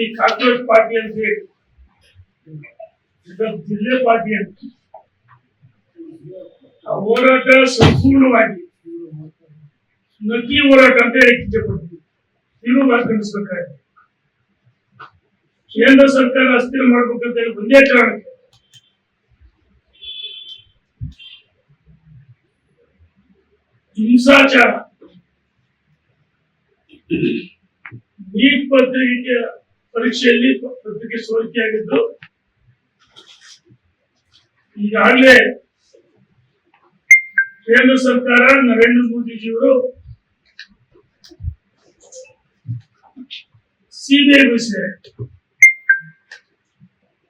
ಈ ಕಾಂಗ್ರೆಸ್ ಪಾರ್ಟಿ ಅಂತ ಹೇಳಿ ಜಿಲ್ಲೆ ಪಾರ್ಟಿ ಅಂತ ಆ ಹೋರಾಟ ಸಂಪೂರ್ಣವಾಗಿ ನಕಲಿ ಹೋರಾಟ ಅಂತ ಹೇಳಿ ಇಚ್ಛೆಪಡ್ತೀವಿ. ತಿರುವು ವ್ಯಾಖ್ಯಾನಿಸಬೇಕಾಗಿದೆ. ಕೇಂದ್ರ ಸರ್ಕಾರ ಅಸ್ಥಿರ ಮಾಡಬೇಕಂತ ಹೇಳಿ ಒಂದೇ ಕಾರಣಕ್ಕೆ ಹಿಂಸಾಚಾರ ನೀಟ್ ಪತ್ರಿಕೆ ಪರೀಕ್ಷೆಯಲ್ಲಿ ಪತ್ರಿಕೆ ಸೋರಿಕೆಯಾಗಿದ್ದು ಈಗಾಗಲೇ ಕೇಂದ್ರ ಸರ್ಕಾರ ನರೇಂದ್ರ ಮೋದಿಜಿಯವರು ಸಿಬಿಐ ವಹಿಸಿದ್ದಾರೆ.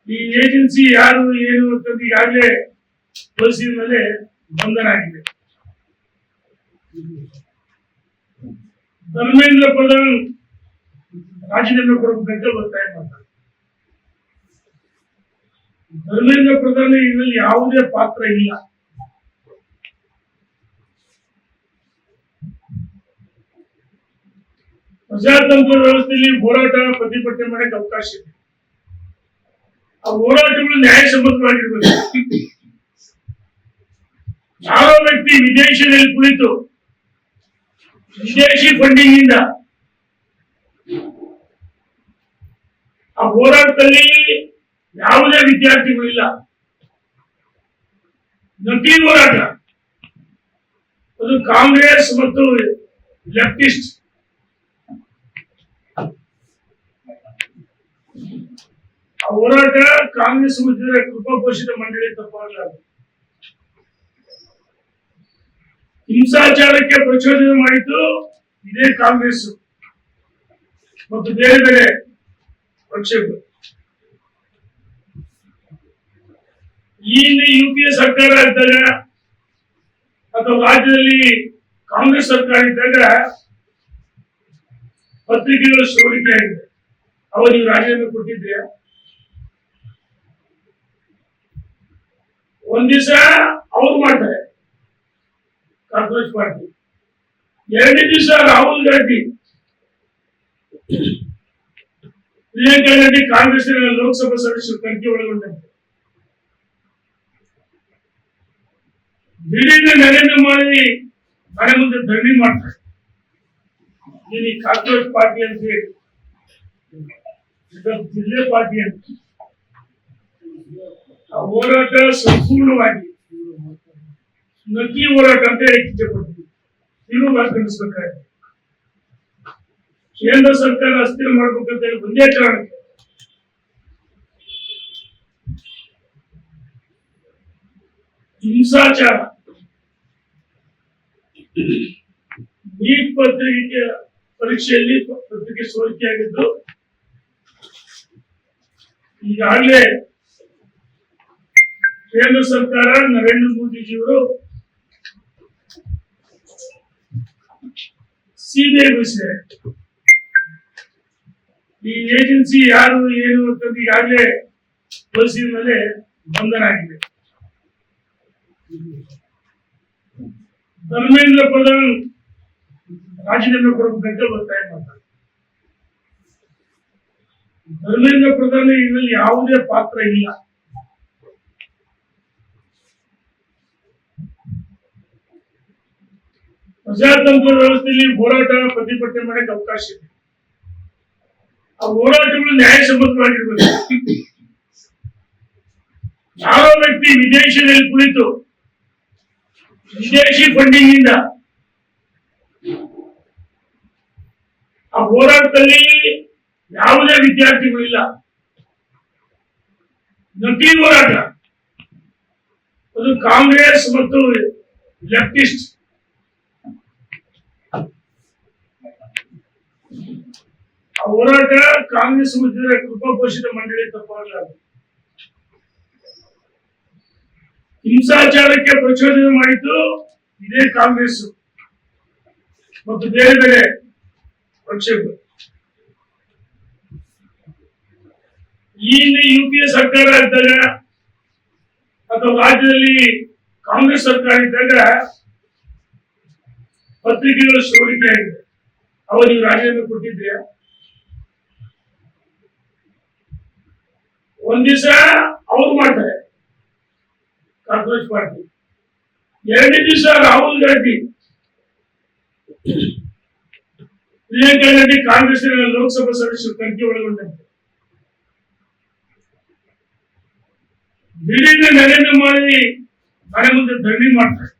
ಈ ಏಜೆನ್ಸಿ ಯಾರು ಏನು ಅಂತ ಈಗಾಗಲೇ ವಹಿಸಿದ ಮೇಲೆ ಬಂಧನ ಆಗಿದೆ. ಧರ್ಮೇಂದ್ರ ಪ್ರಧಾನ್ ರಾಜೀನಾಮೆ ಕೊಡಬೇಕಂತ ಒತ್ತಾಯ ಮಾಡ್ತಾರೆ. ಧರ್ಮೇಂದ್ರ ಪ್ರಧಾನ್ ಇದರಲ್ಲಿ ಯಾವುದೇ ಪಾತ್ರ ಇಲ್ಲ. ಪ್ರಜಾತಂತ್ರ ವ್ಯವಸ್ಥೆಯಲ್ಲಿ ಹೋರಾಟ ಪ್ರತಿಭಟನೆ ಮಾಡಕ್ಕೆ ಅವಕಾಶ ಇದೆ. ಆ ಹೋರಾಟಗಳು ನ್ಯಾಯಸಮ್ಮತವಾಗಿರ್ಬೇಕು. ಯಾರೋ ವ್ಯಕ್ತಿ ವಿದೇಶದಲ್ಲಿ ಕುಳಿತು ವಿದೇಶಿ ಫಂಡಿಂಗ್ ಇಂದ ಆ ಹೋರಾಟದಲ್ಲಿ ಯಾವುದೇ ವಿದ್ಯಾರ್ಥಿಗಳಿಲ್ಲ. ನಕಲಿ ಹೋರಾಟ ಅದು ಕಾಂಗ್ರೆಸ್ ಮತ್ತು ಲೆಫ್ಟಿಸ್ಟ್ ಆ ಹೋರಾಟ ಕಾಂಗ್ರೆಸ್ ಮುಖ್ಯರ ಕೃಪಾಘೋಷಿತ ಮಂಡಳಿ ತಪ್ಪಾಗಲಾರದು. ಹಿಂಸಾಚಾರಕ್ಕೆ ಪ್ರಚೋದನೆ ಮಾಡಿದ್ದು ಇದೇ ಕಾಂಗ್ರೆಸ್ ಮತ್ತು ಬೇರೆ ಬೇರೆ ಪಕ್ಷಗಳು. ಈ ಯುಪಿಎ ಸರ್ಕಾರ ಇದ್ದಾಗ ಅಥವಾ ರಾಜ್ಯದಲ್ಲಿ ಕಾಂಗ್ರೆಸ್ ಸರ್ಕಾರ ಇದ್ದಾಗ ಪತ್ರಿಕೆಗಳು ಸೋರಿಕೆ ಆಗಿದೆ. ಅವರಿಗೆ ರಾಜೀನಾಮೆ ಕೊಟ್ಟಿದ್ದೀರಾ? ಒಂದ್ ದಿವಸ ಅವ್ರು ಮಾಡ್ತಾರೆ ಕಾಂಗ್ರೆಸ್ ಪಾರ್ಟಿ, ಎರಡನೇ ದಿವಸ ರಾಹುಲ್ ಗಾಂಧಿ ಪ್ರಿಯಾಂಕಾ ಗಾಂಧಿ ಕಾಂಗ್ರೆಸ್ಸಿನ ಲೋಕಸಭಾ ಸದಸ್ಯರು ಕಣಕ್ಕೆ ಒಳಗೊಂಡಂತೆ ದಿಢೀರ್ನ ನರೇಂದ್ರ ಮೋದಿ ಮನೆ ಮುಂದೆ ಧರಣಿ ಮಾಡ್ತಾರೆ. ಈ ಕಾಂಗ್ರೆಸ್ ಪಾರ್ಟಿ ಅಂತ ಹೇಳಿ ಜಿಲ್ಲೆ ಪಾರ್ಟಿ ಅಂತ ಆ ಹೋರಾಟ ಸಂಪೂರ್ಣವಾಗಿ ನಕಲಿ ಹೋರಾಟ ಅಂತ ಹೇಳಿ ಇಚ್ಛೆಪಡ್ತೀವಿ. ತಿರುವು ವ್ಯಾಖ್ಯಾನಿಸಬೇಕಾಗಿದೆ. ಕೇಂದ್ರ ಸರ್ಕಾರ ಅಸ್ಥಿರ ಮಾಡಬೇಕಂತ ಹೇಳಿ ಒಂದೇ ಕಾರಣಕ್ಕೆ ಹಿಂಸಾಚಾರ ನೀಟ್ ಪತ್ರಿಕೆ ಪರೀಕ್ಷೆಯಲ್ಲಿ ಪತ್ರಿಕೆ ಸೋರಿಕೆಯಾಗಿದ್ದು ಈಗಾಗಲೇ ಕೇಂದ್ರ ಸರ್ಕಾರ ನರೇಂದ್ರ ಮೋದಿಜಿಯವರು ಸಿಬಿಐ ವಹಿಸಿದ್ದಾರೆ. ಈ ಏಜೆನ್ಸಿ ಯಾರು ಏನು ಅಂತ ಈಗಾಗಲೇ ವಹಿಸಿದ ಮೇಲೆ ಬಂಧನ ಆಗಿದೆ. ಧರ್ಮೇಂದ್ರ ಪ್ರಧಾನ್ ರಾಜೀನಾಮೆ ಕೊಡಬೇಕಂತ ಒತ್ತಾಯ ಮಾಡ್ತಾರೆ. ಧರ್ಮೇಂದ್ರ ಪ್ರಧಾನ್ ಇದರಲ್ಲಿ ಯಾವುದೇ ಪಾತ್ರ ಇಲ್ಲ. ಪ್ರಜಾತಂತ್ರ ವ್ಯವಸ್ಥೆಯಲ್ಲಿ ಹೋರಾಟ ಪ್ರತಿಭಟನೆ ಮಾಡಕ್ಕೆ ಅವಕಾಶ ಇದೆ. ಆ ಹೋರಾಟಗಳು ನ್ಯಾಯಸಮ್ಮತವಾಗಿರ್ಬೇಕು. ಯಾರೋ ವ್ಯಕ್ತಿ ವಿದೇಶದಲ್ಲಿ ಕುಳಿತು ವಿದೇಶಿ ಫಂಡಿಂಗ್ ಇಂದ ಆ ಹೋರಾಟದಲ್ಲಿ ಯಾವುದೇ ವಿದ್ಯಾರ್ಥಿಗಳಿಲ್ಲ. ನಕಲಿ ಹೋರಾಟ ಅದು ಕಾಂಗ್ರೆಸ್ ಮತ್ತು ಲೆಫ್ಟಿಸ್ಟ್ ಆ ಹೋರಾಟ ಕಾಂಗ್ರೆಸ್ ಮುಖ್ಯರ ಕೃಪಾಘೋಷಿತ ಮಂಡಳಿ ತಪ್ಪಾಗಲಾರದು. ಹಿಂಸಾಚಾರಕ್ಕೆ ಪ್ರಚೋದನೆ ಮಾಡಿದ್ದು ಇದೇ ಕಾಂಗ್ರೆಸ್ ಮತ್ತು ಬೇರೆ ಬೇರೆ ಪಕ್ಷಗಳು. ಈ ಯುಪಿಎ ಸರ್ಕಾರ ಇದ್ದಾಗ ಅಥವಾ ರಾಜ್ಯದಲ್ಲಿ ಕಾಂಗ್ರೆಸ್ ಸರ್ಕಾರ ಇದ್ದಾಗ ಪತ್ರಿಕೆಗಳು ಸೋರಿಕೆ ಆಗಿದೆ. ಅವರಿಗೆ ರಾಜೀನಾಮೆ ಕೊಟ್ಟಿದ್ದೀರಾ? ಒಂದ್ ದಿವಸ ಅವ್ರು ಮಾಡ್ತಾರೆ ಕಾಂಗ್ರೆಸ್ ಪಾರ್ಟಿ, ಎರಡನೇ ದಿವಸ ರಾಹುಲ್ ಗಾಂಧಿ ಪ್ರಿಯಾಂಕಾ ಗಾಂಧಿ ಕಾಂಗ್ರೆಸ್ಸಿನ ಲೋಕಸಭಾ ಸದಸ್ಯರು ಕಣಕ್ಕೆ ಒಳಗೊಂಡಂತೆ ದಿಢೀರ್ನ ನರೇಂದ್ರ ಮೋದಿ ಮನೆ ಮುಂದೆ ಧರಣಿ ಮಾಡ್ತಾರೆ.